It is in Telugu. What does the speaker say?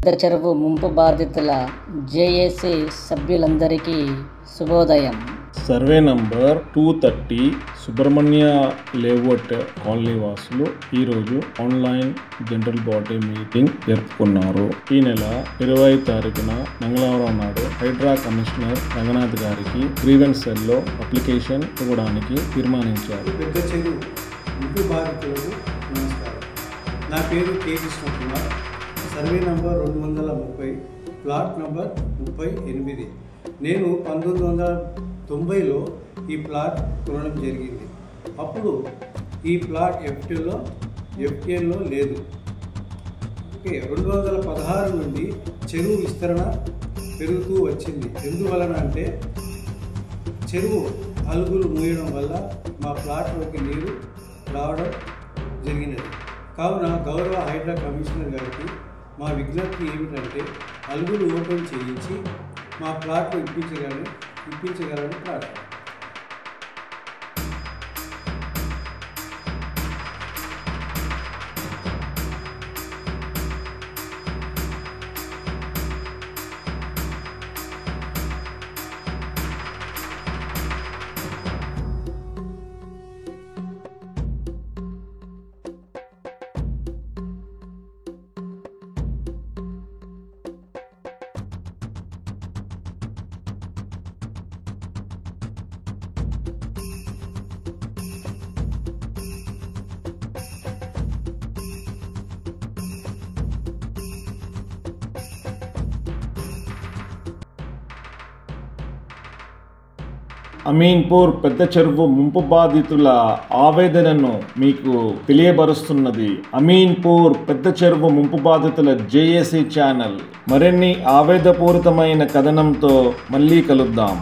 పెద్ద చెరువు ముంపు బాధితుల జేఏసీ సభ్యులందరికీ శుభోదయం. Survey number 230 Subrahmanya layout colony వాసులు ఈరోజు ఆన్లైన్ జనరల్ బాడీ మీటింగ్ జరుపుకున్నారు. ఈ నెల 20 తారీఖున మంగళవారం నాడు హైడ్రా కమిషనర్ రంగనాథ్ గారికి గ్రీవెన్స్ సెల్లో అప్లికేషన్ ఇవ్వడానికి తీర్మానించారు. పెద్ద చెరువు ముంపు బాధితులకు నమస్కారం. నా పేరు K Krishna Kumar. Survey number 230, plot number 38. నేను 1990లో ఈ ప్లాట్ కొనడం జరిగింది. అప్పుడు ఈ ప్లాట్ ఎఫ్టీఎల్లో లేదు. 2016 నుండి చెరువు విస్తరణ పెరుగుతూ వచ్చింది. ఎందువలన అంటే చెరువు అలుగులు మూయడం వల్ల మా ప్లాట్లోకి నీరు రావడం జరిగినది. కావున గౌరవ హైడ్రా కమిషనర్ గారికి మా విజ్ఞప్తి ఏమిటంటే అలుగులు ఓపెన్ చేయించి మా ప్లాట్లు ఇప్పించగలని ప్రార్థన. అమీన్పూర్ పెద్ద చెరువు ముంపు బాధితుల ఆవేదనను మీకు తెలియబరుస్తున్నది అమీన్పూర్ పెద్ద చెరువు ముంపు బాధితుల జేఏసీ ఛానల్. మరిన్ని ఆవేదపూరితమైన కథనంతో మళ్ళీ కలుద్దాం.